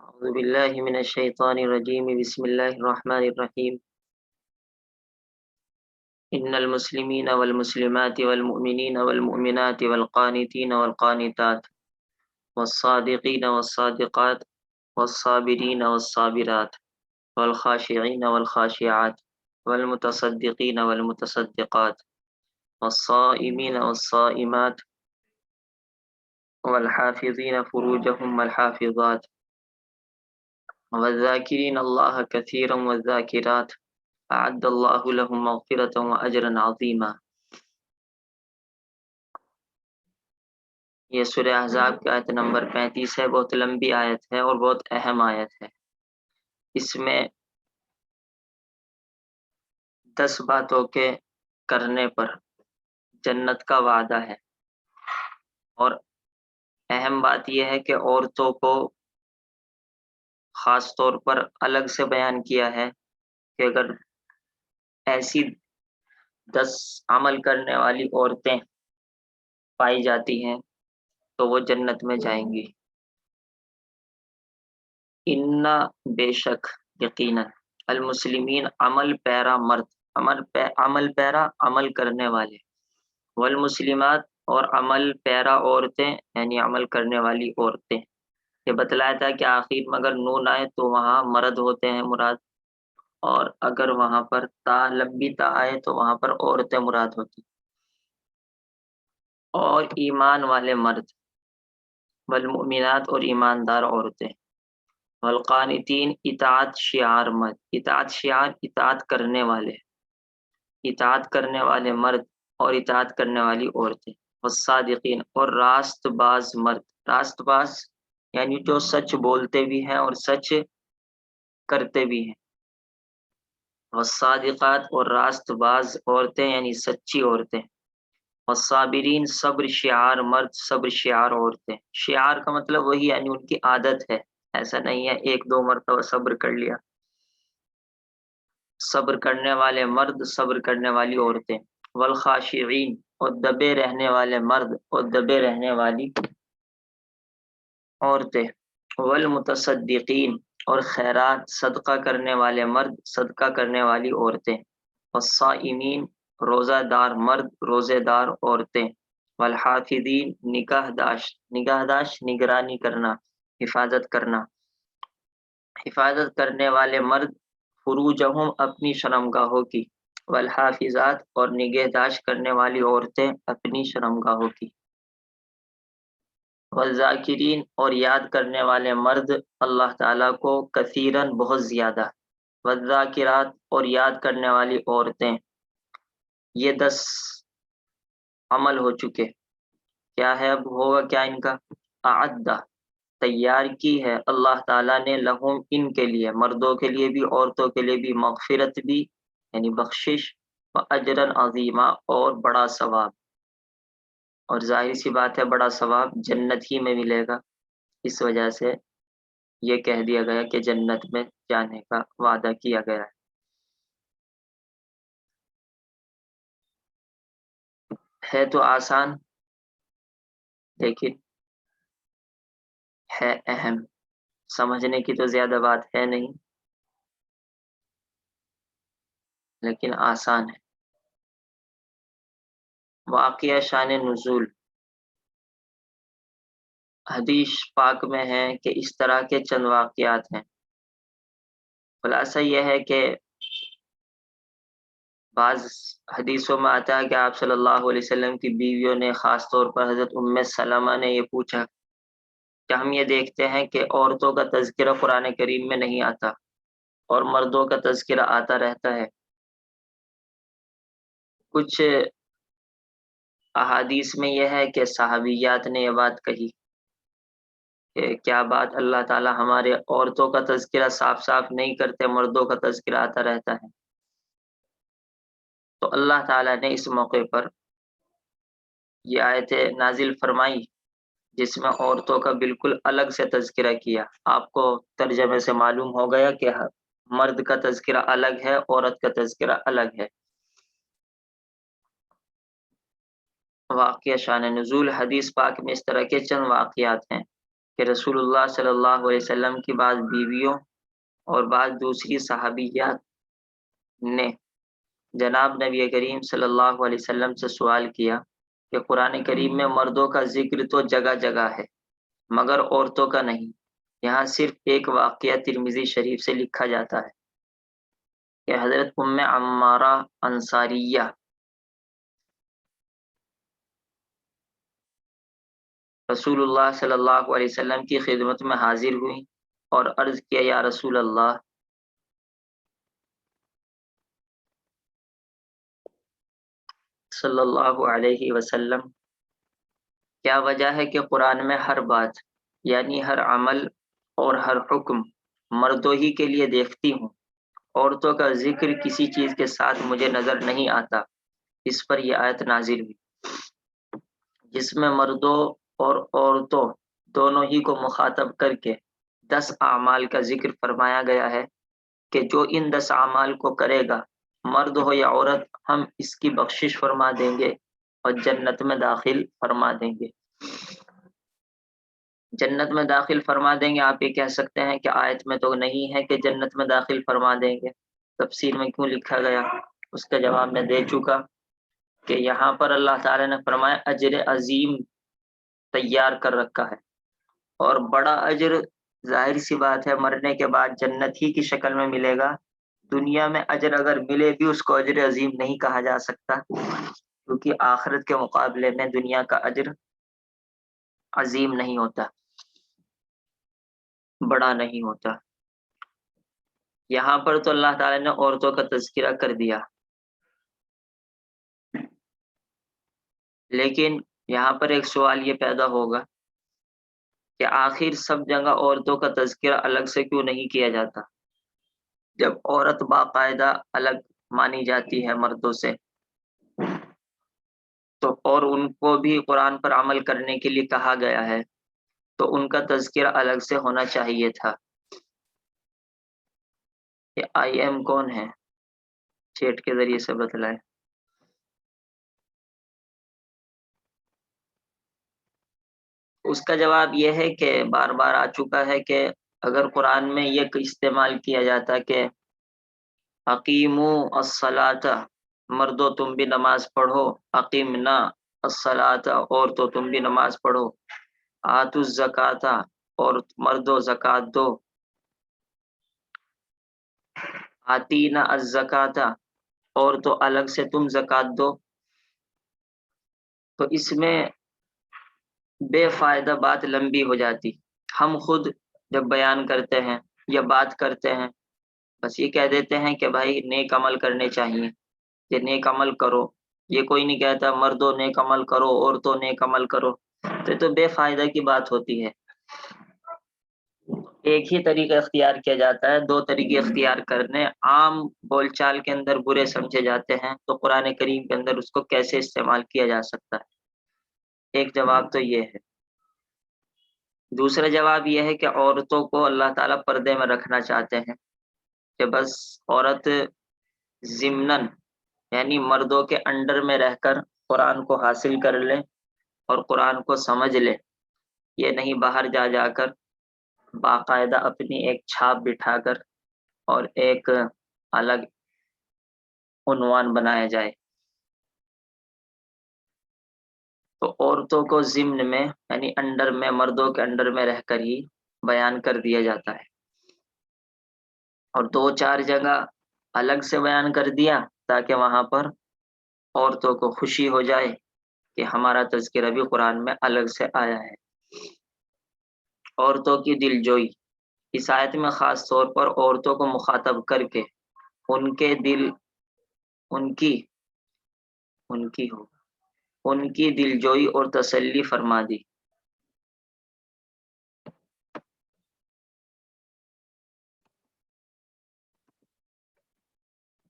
أعوذ بالله من الشيطان الرجيم بسم الله الرحمن الرحيم إن المسلمين والمسلمات والمؤمنين والمؤمنات والقانتين والقانتات والصادقين والصادقات والصابرين والصابرات والخاشعين والخاشعات والمتصدقين والمتصدقات والصائمين والصائمات والحافظين فروجهم والحافظات والذاكرين الله كثيرا والذاكرات أعد الله لهم مغفرة وأجرا عظيما۔ یہ سورہ احزاب کی آیت نمبر 35 ہے، بہت لمبی آیت ہے اور بہت اہم آیت ہے۔ اس میں 10 باتوں کے کرنے پر جنت کا وعدہ ہے، اور اہم بات یہ ہے کہ عورتوں کو خاص طور پر الگ سے بیان کیا ہے کہ اگر ایسی 10 عمل کرنے والی عورتیں پائی جاتی ہیں تو وہ جنت میں جائیں گی۔ انا بے شک یقیناً المسلمین عمل پیرا مرد، عمل پیرا عمل کرنے والے، والمسلمات اور عمل پیرا عورتیں یعنی عمل کرنے والی عورتیں۔ یہ بتلایا تھا کہ آخر میں اگر نون آئے تو وہاں مرد ہوتے ہیں مراد، اور اگر وہاں پر تا لمبی تا آئے تو وہاں پر عورتیں مراد ہوتی۔ اور ایمان والے مرد، والمؤمنات اور ایماندار عورتیں، والقانتین اطاعت شعار مرد، اطاعت شعار اطاعت کرنے والے مرد اور اطاعت کرنے والی عورتیں، والصادقین اور راست باز مرد، راست باز یعنی جو سچ بولتے بھی ہیں اور سچ کرتے بھی ہیں، والصادقات اور راست باز عورتیں یعنی سچی عورتیں، والصابرین صبر شعار مرد، صبر شعار عورتیں۔ شعار کا مطلب وہی یعنی ان کی عادت ہے، ایسا نہیں ہے ایک دو مرتبہ صبر کر لیا۔ صبر کرنے والے مرد، صبر کرنے والی عورتیں، والخاشعین اور دبے رہنے والے مرد اور دبے رہنے والی عورتیں، والمتصدقین اور خیرات صدقہ کرنے والے مرد، صدقہ کرنے والی عورتیں، والصائمین روزہ دار مرد، روزے دار عورتیں، والحافظین نگہداشت نگرانی کرنا، حفاظت کرنا، حفاظت کرنے والے مرد، فروجہم اپنی شرمگاہوں کی، والحافظات اور نگہداشت کرنے والی عورتیں اپنی شرمگاہوں کی، والذاکرین اور یاد کرنے والے مرد اللہ تعالیٰ کو کثیراً بہت زیادہ، والذاکرات اور یاد کرنے والی عورتیں۔ یہ 10 عمل ہو چکے، کیا ہے اب ہوگا کیا ان کا؟ اعدہ تیار کی ہے اللہ تعالیٰ نے لہم ان کے لیے، مردوں کے لیے بھی عورتوں کے لیے بھی، مغفرت بھی یعنی بخشش، و اجرا عظیما اور بڑا ثواب۔ اور ظاہر سی بات ہے بڑا ثواب جنت ہی میں ملے گا، اس وجہ سے یہ کہہ دیا گیا کہ جنت میں جانے کا وعدہ کیا گیا ہے۔ تو آسان لیکن ہے اہم، سمجھنے کی تو زیادہ بات ہے نہیں لیکن آسان ہے۔ واقعہ شان نزول، حدیث پاک میں ہے کہ اس طرح کے چند واقعات ہیں۔ خلاصہ یہ ہے کہ بعض حدیثوں میں آتا ہے کہ آپ صلی اللہ علیہ وسلم کی بیویوں نے، خاص طور پر حضرت ام سلمہ نے یہ پوچھا کہ ہم یہ دیکھتے ہیں کہ عورتوں کا تذکرہ قرآن کریم میں نہیں آتا اور مردوں کا تذکرہ آتا رہتا ہے۔ کچھ احادیث میں یہ ہے کہ صحابیات نے یہ بات کہی کہ کیا بات اللہ تعالیٰ ہمارے عورتوں کا تذکرہ صاف صاف نہیں کرتے، مردوں کا تذکرہ آتا رہتا ہے۔ تو اللہ تعالیٰ نے اس موقع پر یہ آیت نازل فرمائی جس میں عورتوں کا بالکل الگ سے تذکرہ کیا۔ آپ کو ترجمے سے معلوم ہو گیا کہ مرد کا تذکرہ الگ ہے، عورت کا تذکرہ الگ ہے۔ واقعہ شان نزول، حدیث پاک میں اس طرح کے چند واقعات ہیں۔ کہ رسول اللہ صلی اللہ علیہ وسلم کی بعض بیویوں اور بعض دوسری صحابیات نے جناب نبی کریم صلی اللہ علیہ وسلم سے سوال کیا کہ قرآن کریم میں مردوں کا ذکر تو جگہ جگہ ہے مگر عورتوں کا نہیں، یہاں صرف ایک واقعہ ترمذی شریف سے لکھا جاتا ہے کہ حضرت ام عمارہ انصاریہ رسول اللہ صلی اللہ علیہ وسلم کی خدمت میں حاضر ہوئی اور عرض کیا، یا رسول اللہ صلی اللہ علیہ وسلم، کیا وجہ ہے کہ قرآن میں ہر بات یعنی ہر عمل اور ہر حکم مردوں ہی کے لیے دیکھتی ہوں، عورتوں کا ذکر کسی چیز کے ساتھ مجھے نظر نہیں آتا؟ اس پر یہ آیت نازل ہوئی جس میں مردوں اور عورتوں دونوں ہی کو مخاطب کر کے 10 اعمال کا ذکر فرمایا گیا ہے کہ جو ان 10 اعمال کو کرے گا، مرد ہو یا عورت، ہم اس کی بخشش فرما دیں گے اور جنت میں داخل فرما دیں گے۔ جنت میں داخل فرما دیں گے، آپ یہ کہہ سکتے ہیں کہ آیت میں تو نہیں ہے کہ جنت میں داخل فرما دیں گے، تفسیر میں کیوں لکھا گیا؟ اس کا جواب میں دے چکا کہ یہاں پر اللہ تعالی نے فرمایا اجر عظیم تیار کر رکھا ہے، اور بڑا اجر ظاہر سی بات ہے مرنے کے بعد جنت ہی کی شکل میں ملے گا۔ دنیا میں اجر اگر ملے بھی اس کو اجر عظیم نہیں کہا جا سکتا، کیونکہ آخرت کے مقابلے میں دنیا کا اجر عظیم نہیں ہوتا، بڑا نہیں ہوتا۔ یہاں پر تو اللہ تعالی نے عورتوں کا تذکرہ کر دیا، لیکن یہاں پر ایک سوال یہ پیدا ہوگا کہ آخر سب جگہ عورتوں کا تذکرہ الگ سے کیوں نہیں کیا جاتا، جب عورت باقاعدہ الگ مانی جاتی ہے مردوں سے، تو اور ان کو بھی قرآن پر عمل کرنے کے لیے کہا گیا ہے، تو ان کا تذکرہ الگ سے ہونا چاہیے تھا۔ یہ آئی ایم کون ہے؟ چیٹ کے ذریعے سے بتلائے۔ اس کا جواب یہ ہے کہ بار بار آ چکا ہے کہ اگر قرآن میں یہ استعمال کیا جاتا کہ اقیموا الصلاۃ، مردو تم بھی نماز پڑھو، اقیمنا الصلاۃ، اور تو تم بھی نماز پڑھو، آتوا الزکاۃ، اور مردو زکات دو، آتینا الزکاۃ، اور تو الگ سے تم زکات دو، تو اس میں بے فائدہ بات لمبی ہو جاتی۔ ہم خود جب بیان کرتے ہیں یا بات کرتے ہیں بس یہ کہہ دیتے ہیں کہ بھائی نیک عمل کرنے چاہیے، کہ نیک عمل کرو، یہ کوئی نہیں کہتا مردوں نیک عمل کرو عورتوں نیک عمل کرو، تو یہ تو بے فائدہ کی بات ہوتی ہے۔ ایک ہی طریقہ اختیار کیا جاتا ہے، دو طریقے اختیار کرنے عام بول چال کے اندر برے سمجھے جاتے ہیں، تو قرآن کریم کے اندر اس کو کیسے استعمال کیا جا سکتا ہے؟ ایک جواب تو یہ ہے۔ دوسرا جواب یہ ہے کہ عورتوں کو اللہ تعالیٰ پردے میں رکھنا چاہتے ہیں کہ بس عورت ضمناً یعنی مردوں کے انڈر میں رہ کر قرآن کو حاصل کر لے اور قرآن کو سمجھ لے، یہ نہیں باہر جا جا کر باقاعدہ اپنی ایک چھاپ بٹھا کر اور ایک الگ عنوان بنایا جائے۔ تو عورتوں کو ضمن میں یعنی انڈر میں، مردوں کے انڈر میں رہ کر ہی بیان کر دیا جاتا ہے، اور 2-4 جگہ الگ سے بیان کر دیا تاکہ وہاں پر عورتوں کو خوشی ہو جائے کہ ہمارا تذکرہ بھی قرآن میں الگ سے آیا ہے۔ عورتوں کی دل جوئی، اس آیت میں خاص طور پر عورتوں کو مخاطب کر کے ان کے دل ان کی دل جوئی اور تسلی فرما دی۔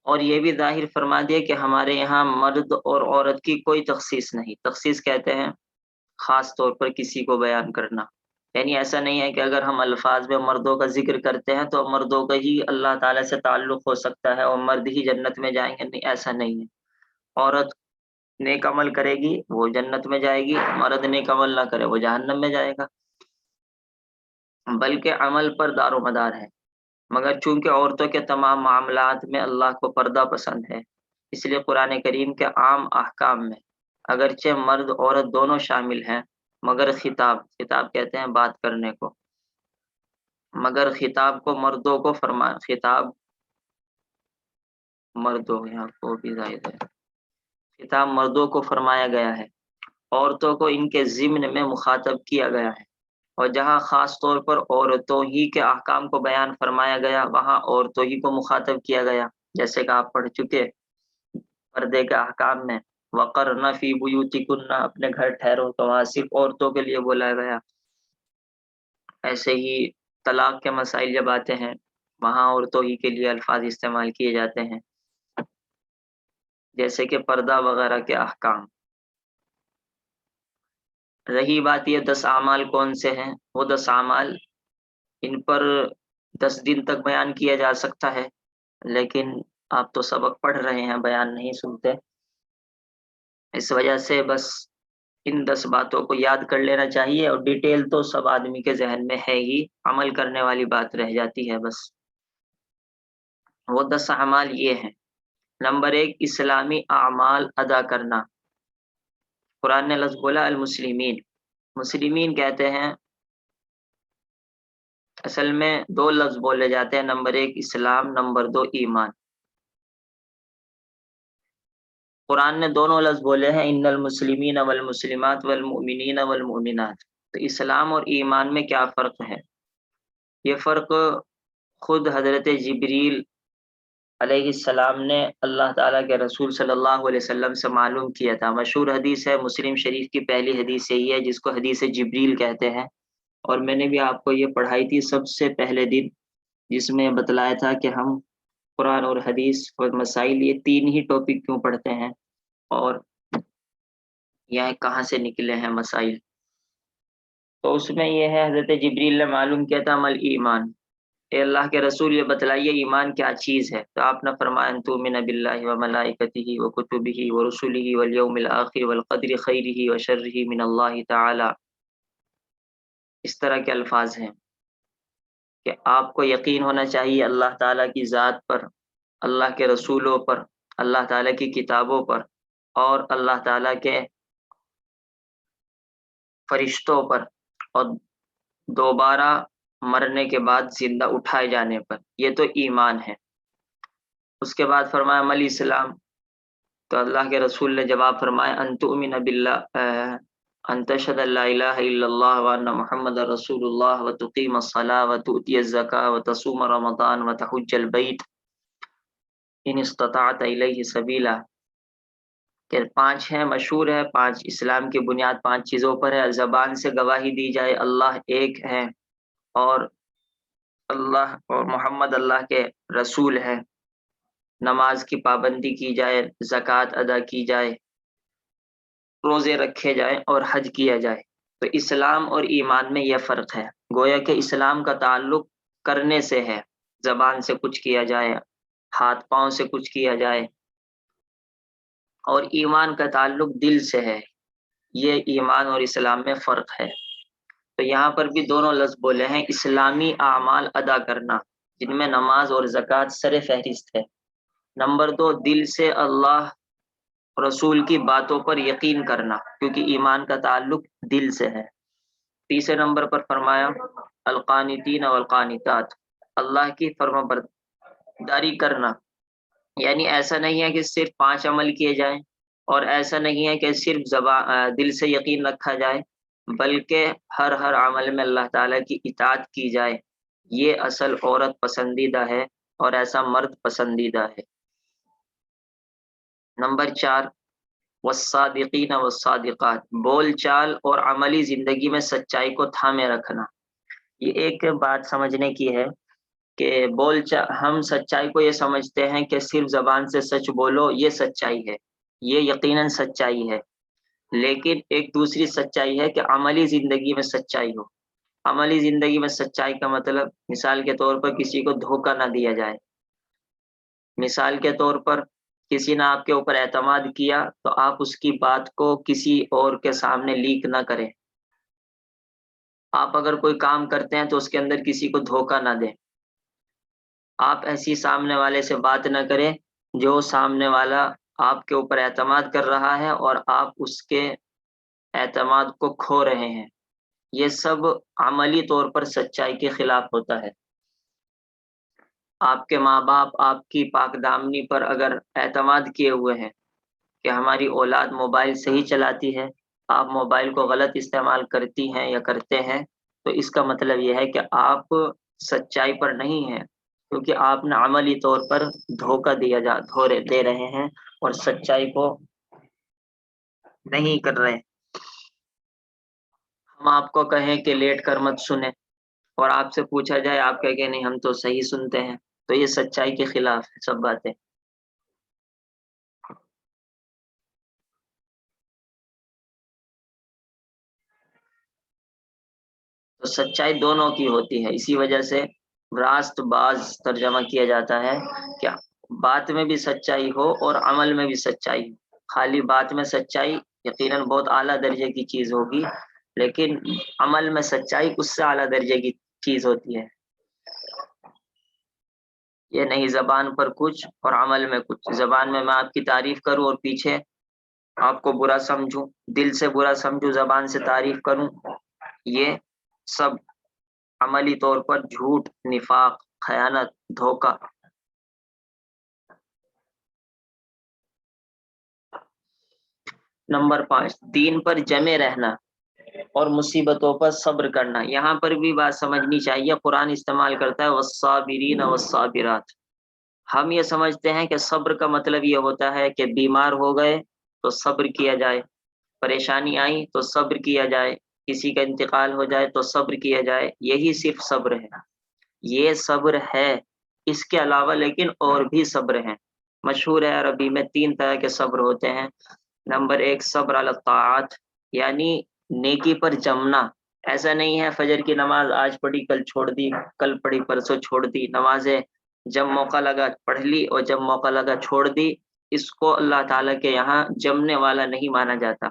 اور یہ بھی ظاہر فرما دیا کہ ہمارے یہاں مرد اور عورت کی کوئی تخصیص نہیں، تخصیص کہتے ہیں خاص طور پر کسی کو بیان کرنا، یعنی ایسا نہیں ہے کہ اگر ہم الفاظ میں مردوں کا ذکر کرتے ہیں تو مردوں کا ہی اللہ تعالیٰ سے تعلق ہو سکتا ہے اور مرد ہی جنت میں جائیں گے، نہیں، ایسا نہیں ہے۔ عورت نیک عمل کرے گی وہ جنت میں جائے گی، مرد نیک عمل نہ کرے وہ جہنم میں جائے گا۔ بلکہ عمل پر دار و مدار ہے، مگر چونکہ عورتوں کے تمام معاملات میں اللہ کو پردہ پسند ہے، اس لیے قرآن کریم کے عام احکام میں اگرچہ مرد عورت دونوں شامل ہیں، مگر خطاب کہتے ہیں بات کرنے کو، مگر خطاب کو مردوں کو خطاب مردوں، یہاں کو بھی زائد ہے، خطاب مردوں کو فرمایا گیا ہے، عورتوں کو ان کے ضمن میں مخاطب کیا گیا ہے، اور جہاں خاص طور پر عورتوں ہی کے احکام کو بیان فرمایا گیا وہاں عورتوں ہی کو مخاطب کیا گیا، جیسے کہ آپ پڑھ چکے پردے کے احکام میں وقرن فی بیوتکن، اپنے گھر ٹھہرو، تو وہاں صرف عورتوں کے لیے بولا گیا۔ ایسے ہی طلاق کے مسائل جب آتے ہیں وہاں عورتوں ہی کے لیے الفاظ استعمال کیے جاتے ہیں، جیسے کہ پردہ وغیرہ کے احکام۔ رہی بات یہ 10 اعمال کون سے ہیں، وہ 10 اعمال ان پر 10 دن تک بیان کیا جا سکتا ہے، لیکن آپ تو سبق پڑھ رہے ہیں، بیان نہیں سنتے، اس وجہ سے بس ان 10 باتوں کو یاد کر لینا چاہیے، اور ڈیٹیل تو سب آدمی کے ذہن میں ہے ہی، عمل کرنے والی بات رہ جاتی ہے بس۔ وہ 10 اعمال یہ ہیں۔ نمبر 1، اسلامی اعمال ادا کرنا۔ قرآن نے لفظ بولا المسلمین، مسلمین کہتے ہیں، اصل میں 2 لفظ بولے جاتے ہیں، نمبر 1 اسلام، نمبر 2 ایمان۔ قرآن نے دونوں لفظ بولے ہیں، ان المسلمین والمسلمات والمؤمنین والمؤمنات۔ تو اسلام اور ایمان میں کیا فرق ہے؟ یہ فرق خود حضرت جبریل علیہ السلام نے اللہ تعالیٰ کے رسول صلی اللہ علیہ وسلم سے معلوم کیا تھا۔ مشہور حدیث ہے، مسلم شریف کی پہلی حدیث یہی ہے جس کو حدیث جبریل کہتے ہیں، اور میں نے بھی آپ کو یہ پڑھائی تھی سب سے پہلے دن، جس میں بتلایا تھا کہ ہم قرآن اور حدیث اور مسائل یہ 3 ہی ٹاپک کیوں پڑھتے ہیں، اور یہ کہاں سے نکلے ہیں مسائل۔ تو اس میں یہ ہے، حضرت جبریل نے معلوم کیا تھا عمل ایمان، اے اللہ کے رسول یہ بتلائیے ایمان کیا چیز ہے، تو آپ نے فرمایا ان تؤمن باللہ وملائکتہ وکتبہ ورسلہ والیوم الآخر والقدر خیرہ وشرہ من اللہ تعالی۔ اس طرح کے الفاظ ہیں کہ آپ کو یقین ہونا چاہیے اللہ تعالیٰ کی ذات پر، اللہ کے رسولوں پر، اللہ تعالیٰ کی کتابوں پر، اور اللہ تعالیٰ کے فرشتوں پر، اور دوبارہ مرنے کے بعد زندہ اٹھائے جانے پر، یہ تو ایمان ہے۔ اس کے بعد فرمایا مل اسلام، تو اللہ کے رسول نے جواب فرمایا ان تؤمن باللہ ان تشهد ان لا الہ الا اللہ وان محمد رسول اللہ وتقیم الصلاۃ وتؤتی الزکاۃ وتصوم رمضان وتحج البیت ان استطعت الیہ سبیلا، کہ 5 ہیں، مشہور ہے 5، اسلام کی بنیاد 5 چیزوں پر ہے، زبان سے گواہی دی جائے اللہ ایک ہے، اور اللہ اور محمد اللہ کے رسول ہیں، نماز کی پابندی کی جائے، زکوٰۃ ادا کی جائے، روزے رکھے جائیں اور حج کیا جائے۔ تو اسلام اور ایمان میں یہ فرق ہے، گویا کہ اسلام کا تعلق کرنے سے ہے، زبان سے کچھ کیا جائے، ہاتھ پاؤں سے کچھ کیا جائے، اور ایمان کا تعلق دل سے ہے، یہ ایمان اور اسلام میں فرق ہے۔ تو یہاں پر بھی دونوں لفظ بولے ہیں، اسلامی اعمال ادا کرنا جن میں نماز اور زکوٰۃ سر فہرست ہے، نمبر 2 دل سے اللہ رسول کی باتوں پر یقین کرنا، کیونکہ ایمان کا تعلق دل سے ہے۔ تیسرے نمبر پر فرمایا القانتین والقانتات، اللہ کی فرما برداری کرنا، یعنی ایسا نہیں ہے کہ صرف 5 عمل کیے جائیں، اور ایسا نہیں ہے کہ صرف دل سے یقین رکھا جائے، بلکہ ہر عمل میں اللہ تعالیٰ کی اطاعت کی جائے، یہ اصل عورت پسندیدہ ہے اور ایسا مرد پسندیدہ ہے۔ نمبر 4 والصادقین والصادقات، بول چال اور عملی زندگی میں سچائی کو تھامے رکھنا۔ یہ ایک بات سمجھنے کی ہے کہ ہم سچائی کو یہ سمجھتے ہیں کہ صرف زبان سے سچ بولو، یہ سچائی ہے، یہ یقیناً سچائی ہے، لیکن ایک دوسری سچائی ہے کہ عملی زندگی میں سچائی ہو۔ عملی زندگی میں سچائی کا مطلب مثال کے طور پر کسی کو دھوکہ نہ دیا جائے، مثال کے طور پر کسی نے آپ کے اوپر اعتماد کیا تو آپ اس کی بات کو کسی اور کے سامنے لیک نہ کریں، آپ اگر کوئی کام کرتے ہیں تو اس کے اندر کسی کو دھوکہ نہ دیں. آپ ایسی سامنے والے سے بات نہ کریں جو سامنے والا آپ کے اوپر اعتماد کر رہا ہے اور آپ اس کے اعتماد کو کھو رہے ہیں. یہ سب عملی طور پر سچائی کے خلاف ہوتا ہے. آپ کے ماں باپ آپ کی پاک دامنی پر اگر اعتماد کیے ہوئے ہیں کہ ہماری اولاد موبائل صحیح چلاتی ہے، آپ موبائل کو غلط استعمال کرتی ہیں یا کرتے ہیں، تو اس کا مطلب یہ ہے کہ آپ سچائی پر نہیں ہیں، کیونکہ آپ نے عملی طور پر دھوکہ دے رہے ہیں اور سچائی کو نہیں کر رہے. ہم آپ کو کہیں کہ لیٹ کر مت سنیں اور آپ سے پوچھا جائے آپ کہیں کہ نہیں ہم تو صحیح سنتے ہیں، تو یہ سچائی کے خلاف ہے سب باتیں. تو سچائی دونوں کی ہوتی ہے، اسی وجہ سے راست باز ترجمہ کیا جاتا ہے کہ بات میں بھی سچائی ہو اور عمل میں بھی سچائی ہو. خالی بات میں سچائی یقیناً بہت اعلیٰ درجے کی چیز ہوگی، لیکن عمل میں سچائی اس سے اعلیٰ درجے کی چیز ہوتی ہے. یہ نہیں زبان پر کچھ اور عمل میں کچھ. زبان میں آپ کی تعریف کروں اور پیچھے آپ کو برا سمجھوں، دل سے برا سمجھوں، زبان سے تعریف کروں، یہ سب عملی طور پر جھوٹ، نفاق، خیانت، دھوکہ. نمبر 5، دین پر جمے رہنا اور مصیبتوں پر صبر کرنا. یہاں پر بھی بات سمجھنی چاہیے، قرآن استعمال کرتا ہے والصابرین والصابرات. ہم یہ سمجھتے ہیں کہ صبر کا مطلب یہ ہوتا ہے کہ بیمار ہو گئے تو صبر کیا جائے، پریشانی آئی تو صبر کیا جائے، کسی کا انتقال ہو جائے تو صبر کیا جائے، یہی صرف صبر ہے. یہ صبر ہے، اس کے علاوہ لیکن اور بھی صبر ہیں. مشہور ہے عربی میں 3 طرح کے صبر ہوتے ہیں. نمبر 1 صبر علی الطاعات، یعنی نیکی پر جمنا. ایسا نہیں ہے فجر کی نماز آج پڑھی کل چھوڑ دی، کل پڑھی پرسوں چھوڑ دی، نمازیں جب موقع لگا پڑھ لی اور جب موقع لگا چھوڑ دی. اس کو اللہ تعالیٰ کے یہاں جمنے والا نہیں مانا جاتا.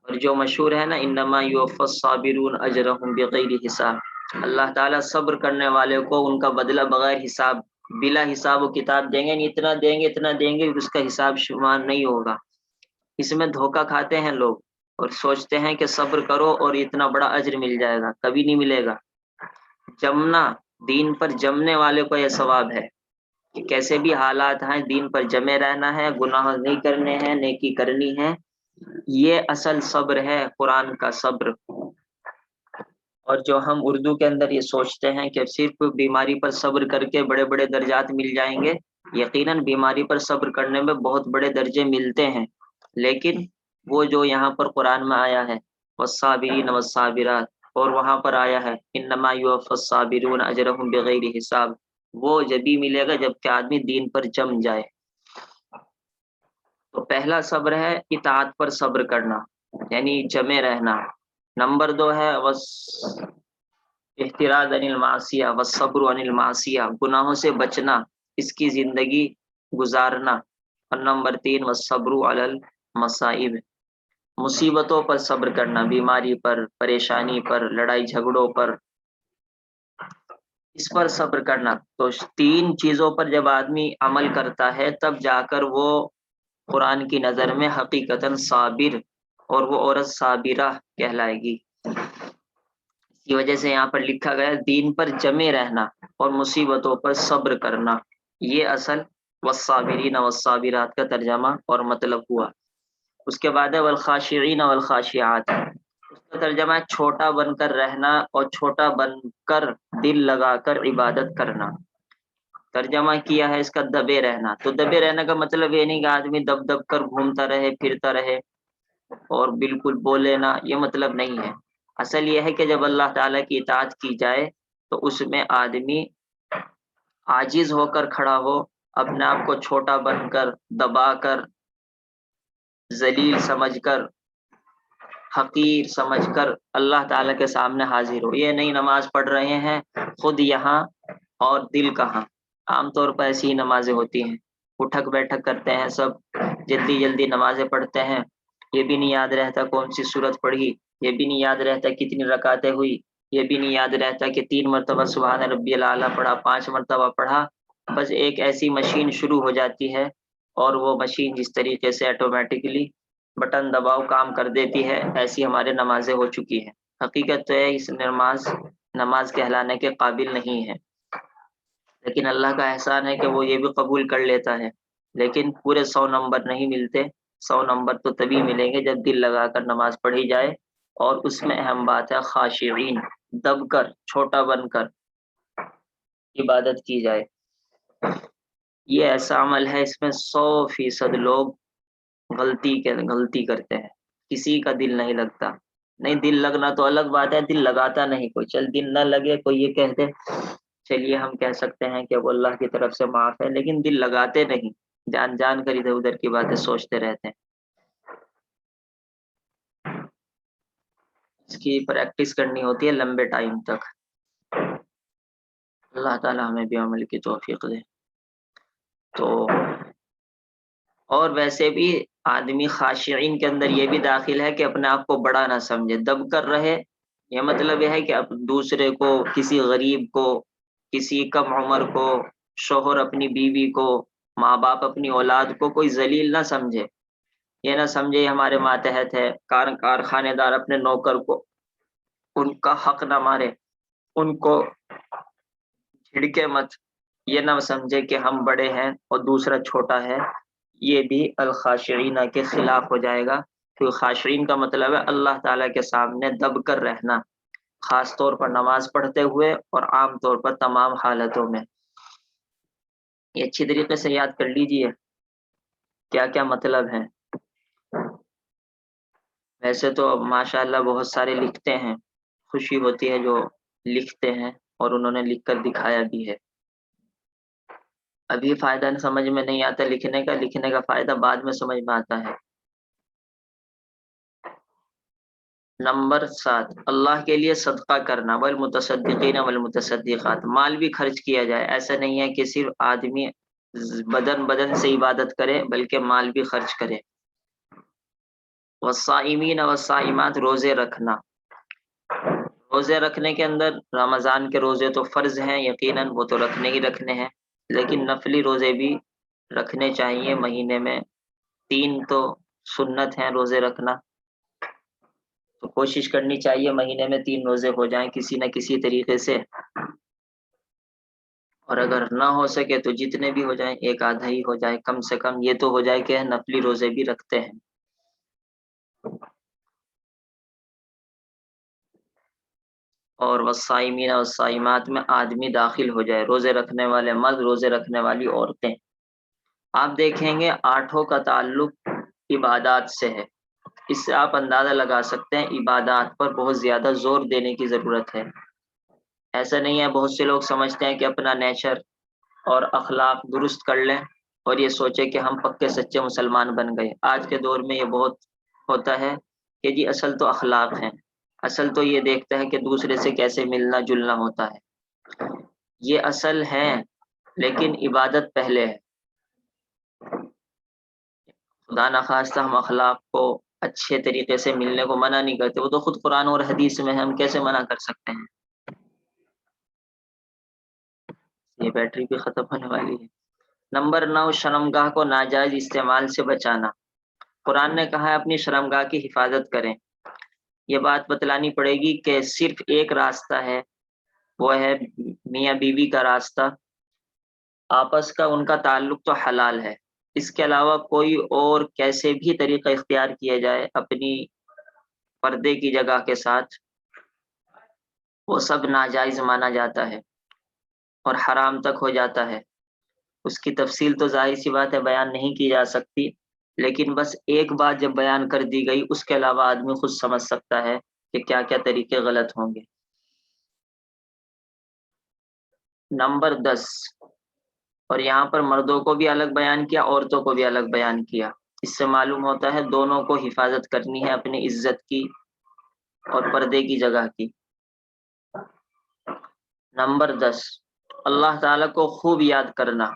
اور جو مشہور ہے نا انما یوفی الصابرون اجرهم بغیر حساب، اللہ تعالیٰ صبر کرنے والے کو ان کا بدلہ بغیر حساب، بلا حساب و کتاب دیں گے. اتنا دیں گے اتنا دیں گے، اس کا حساب شمار نہیں ہوگا. اس میں دھوکہ کھاتے ہیں لوگ اور سوچتے ہیں کہ صبر کرو اور اتنا بڑا اجر مل جائے گا، کبھی نہیں ملے گا. جمنا، دین پر جمنے والے کو یہ ثواب ہے کہ کیسے بھی حالات ہیں دین پر جمے رہنا ہے، گناہ نہیں کرنے ہیں، نیکی کرنی ہے. یہ اصل صبر ہے، قرآن کا صبر. اور جو ہم اردو کے اندر یہ سوچتے ہیں کہ صرف بیماری پر صبر کر کے بڑے بڑے درجات مل جائیں گے، یقیناً بیماری پر صبر کرنے میں بہت بڑے درجے ملتے ہیں، لیکن وہ جو یہاں پر قرآن میں آیا ہے والصابرین والصابرات، اور وہاں پر آیا ہے انما یوفی الصابرون اجرهم بغیر حساب، وہ جبھی ملے گا جب کہ آدمی دین پر جم جائے. تو پہلا صبر ہے اطاعت پر صبر کرنا، یعنی جمے رہنا. نمبر 2 ہے احتراز عن المعصیہ والصبر عن المعصیہ، گناہوں سے بچنا، اس کی زندگی گزارنا. اور نمبر 3 والصبر علی المصائب، مصیبتوں پر صبر کرنا، بیماری پر، پریشانی پر، لڑائی جھگڑوں پر، اس پر صبر کرنا. تو 3 چیزوں پر جب آدمی عمل کرتا ہے تب جا کر وہ قرآن کی نظر میں حقیقتاً صابر اور وہ عورت صابرہ کہلائے گی. اس کی وجہ سے یہاں پر لکھا گیا دین پر جمے رہنا اور مصیبتوں پر صبر کرنا. یہ اصل والصابرین والصابرات کا ترجمہ اور مطلب ہوا. اس کے بعد ہے والخاشعین والخاشعات، اس کا ترجمہ ہے چھوٹا بن کر رہنا اور چھوٹا بن کر دل لگا کر عبادت کرنا. ترجمہ کیا ہے اس کا دبے رہنا. تو دبے رہنے کا مطلب یہ نہیں کہ آدمی دب دب کر گھومتا رہے پھرتا رہے اور بالکل بولے نہ، یہ مطلب نہیں ہے. اصل یہ ہے کہ جب اللہ تعالیٰ کی اطاعت کی جائے تو اس میں آدمی عاجز ہو کر کھڑا ہو، اپنے آپ کو چھوٹا بن کر، دبا کر، ذلیل سمجھ کر، حقیر سمجھ کر اللہ تعالیٰ کے سامنے حاضر ہو. یہ نہیں نماز پڑھ رہے ہیں خود یہاں اور دل کہاں. عام طور پر ایسی ہی نمازیں ہوتی ہیں، اٹھک بیٹھک کرتے ہیں سب، جلدی جلدی نمازیں پڑھتے ہیں یہ بھی نہیں یاد رہتا کون سی صورت پڑھی، یہ بھی نہیں یاد رہتا کتنی رکعتیں ہوئی، یہ بھی نہیں یاد رہتا کہ 3 مرتبہ سبحان ربی الاعلیٰ پڑھا، 5 مرتبہ پڑھا. بس ایک ایسی مشین شروع ہو جاتی ہے اور وہ مشین جس طریقے سے آٹومیٹکلی بٹن دباؤ کام کر دیتی ہے، ایسی ہمارے نمازیں ہو چکی ہیں. حقیقت تو ہے اس نماز کہلانے کے قابل نہیں ہے، لیکن اللہ کا احسان ہے کہ وہ یہ بھی قبول کر لیتا ہے. لیکن پورے 100 نمبر نہیں ملتے. 100 نمبر تو تبھی ملیں گے جب دل لگا کر نماز پڑھی جائے، اور اس میں اہم بات ہے خاشعین، دب کر، چھوٹا بن کر عبادت کی جائے. یہ ایسا عمل ہے اس میں 100% لوگ غلطی کرتے ہیں، کسی کا دل نہیں لگتا. نہیں، دل لگنا تو الگ بات ہے، دل لگاتا نہیں کوئی. چل دل نہ لگے کوئی یہ کہہ دے، چلیے ہم کہہ سکتے ہیں کہ وہ اللہ کی طرف سے معاف ہے، لیکن دل لگاتے نہیں، جان کر ادھر ادھر کی باتیں سوچتے رہتے ہیں. اس کی پریکٹس کرنی ہوتی ہے لمبے ٹائم تک. اللہ تعالی ہمیں بھی عمل کی توفیق دے. تو اور ویسے بھی آدمی خاشعین کے اندر یہ بھی داخل ہے کہ اپنے آپ کو بڑا نہ سمجھے، دب کر رہے. یہ مطلب یہ ہے کہ اب دوسرے کو، کسی غریب کو، کسی کم عمر کو، شوہر اپنی بیوی کو، ماں باپ اپنی اولاد کو کوئی ذلیل نہ سمجھے. یہ نہ سمجھے یہ ہمارے ماتحت ہے. کارخانے دار اپنے نوکر کو ان کا حق نہ مارے، ان کو جھڑکے مت. یہ نہ سمجھے کہ ہم بڑے ہیں اور دوسرا چھوٹا ہے. یہ بھی الخاشعین کے خلاف ہو جائے گا، کیونکہ خاشعین کا مطلب ہے اللہ تعالیٰ کے سامنے دب کر رہنا، خاص طور پر نماز پڑھتے ہوئے اور عام طور پر تمام حالتوں میں. یہ اچھی طریقے سے یاد کر لیجئے کیا کیا مطلب ہے. ویسے تو ماشاءاللہ بہت سارے لکھتے ہیں، خوشی ہوتی ہے جو لکھتے ہیں، اور انہوں نے لکھ کر دکھایا بھی ہے. ابھی فائدہ سمجھ میں نہیں آتا لکھنے کا فائدہ بعد میں سمجھ میں آتا ہے. نمبر 7، اللہ کے لیے صدقہ کرنا، والمتصدقین والمتصدقات. مال بھی خرچ کیا جائے، ایسا نہیں ہے کہ صرف آدمی بدن سے عبادت کرے بلکہ مال بھی خرچ کرے. والصائمین والصائمات، روزے رکھنا. روزے رکھنے کے اندر رمضان کے روزے تو فرض ہیں یقیناً، وہ تو رکھنے ہیں، لیکن نفلی روزے بھی رکھنے چاہیے. مہینے میں 3 تو سنت ہیں روزے رکھنا، تو کوشش کرنی چاہیے مہینے میں 3 روزے ہو جائیں کسی نہ کسی طریقے سے. اور اگر نہ ہو سکے تو جتنے بھی ہو جائیں، ایک آدھا ہی ہو جائے، کم سے کم یہ تو ہو جائے کہ نفلی روزے بھی رکھتے ہیں. اور والصائمین والصائمات میں آدمی داخل ہو جائے، روزے رکھنے والے مرد، روزے رکھنے والی عورتیں. آپ دیکھیں گے 8 کا تعلق عبادات سے ہے. اس سے آپ اندازہ لگا سکتے ہیں عبادات پر بہت زیادہ زور دینے کی ضرورت ہے. ایسا نہیں ہے، بہت سے لوگ سمجھتے ہیں کہ اپنا نیچر اور اخلاق درست کر لیں اور یہ سوچے کہ ہم پکے سچے مسلمان بن گئے. آج کے دور میں یہ بہت ہوتا ہے کہ جی اصل تو اخلاق ہیں، اصل تو یہ دیکھتا ہے کہ دوسرے سے کیسے ملنا جلنا ہوتا ہے. یہ اصل ہے، لیکن عبادت پہلے ہے. خدا نخواستہ ہم اخلاق کو اچھے طریقے سے ملنے کو منع نہیں کرتے، وہ تو خود قرآن اور حدیث میں ہم کیسے منع کر سکتے ہیں. یہ بیٹری بھی ختم ہونے والی ہے. نمبر 9، شرمگاہ کو ناجائز استعمال سے بچانا. قرآن نے کہا ہے اپنی شرمگاہ کی حفاظت کریں. یہ بات بتلانی پڑے گی کہ صرف ایک راستہ ہے، وہ ہے میاں بیوی کا راستہ. آپس کا ان کا تعلق تو حلال ہے، اس کے علاوہ کوئی اور کیسے بھی طریقہ اختیار کیا جائے اپنی پردے کی جگہ کے ساتھ، وہ سب ناجائز مانا جاتا ہے اور حرام تک ہو جاتا ہے. اس کی تفصیل تو ظاہر سی بات ہے بیان نہیں کی جا سکتی، لیکن بس ایک بات جب بیان کر دی گئی اس کے علاوہ آدمی خود سمجھ سکتا ہے کہ کیا کیا طریقے غلط ہوں گے. نمبر 10، اور یہاں پر مردوں کو بھی الگ بیان کیا، عورتوں کو بھی الگ بیان کیا. اس سے معلوم ہوتا ہے دونوں کو حفاظت کرنی ہے اپنی عزت کی اور پردے کی جگہ کی. نمبر 10، اللہ تعالیٰ کو خوب یاد کرنا.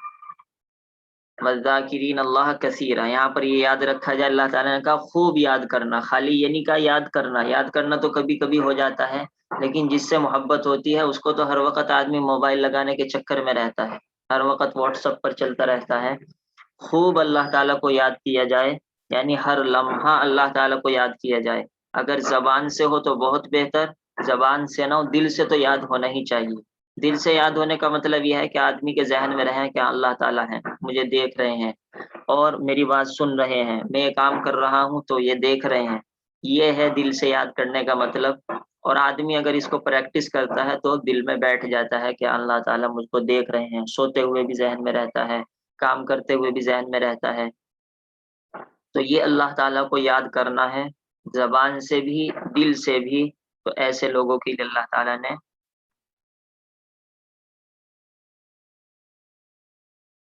والذاکرین اللہ کثیرا، یہاں پر یہ یاد رکھا جائے اللہ تعالیٰ نے کہا خوب یاد کرنا، خالی یہ نہیں کہا یاد کرنا، یاد کرنا تو کبھی کبھی ہو جاتا ہے، لیکن جس سے محبت ہوتی ہے اس کو تو ہر وقت آدمی موبائل لگانے کے چکر میں رہتا ہے، ہر وقت واٹس ایپ پر چلتا رہتا ہے۔ خوب اللہ تعالیٰ کو یاد کیا جائے، یعنی ہر لمحہ اللہ تعالیٰ کو یاد کیا جائے، اگر زبان سے ہو تو بہت بہتر، زبان سے نہ ہو دل سے تو یاد ہونا ہی چاہیے۔ دل سے یاد ہونے کا مطلب یہ ہے کہ آدمی کے ذہن میں رہے کہ اللہ تعالیٰ ہے، مجھے دیکھ رہے ہیں اور میری بات سن رہے ہیں، میں یہ کام کر رہا ہوں تو یہ دیکھ رہے ہیں، یہ ہے دل سے یاد کرنے کا مطلب۔ اور آدمی اگر اس کو پریکٹس کرتا ہے تو دل میں بیٹھ جاتا ہے کہ اللہ تعالیٰ مجھ کو دیکھ رہے ہیں، سوتے ہوئے بھی ذہن میں رہتا ہے، کام کرتے ہوئے بھی ذہن میں رہتا ہے۔ تو یہ اللہ تعالیٰ کو یاد کرنا ہے، زبان سے بھی دل سے بھی، تو ایسے لوگوں کے لیے اللہ تعالیٰ نے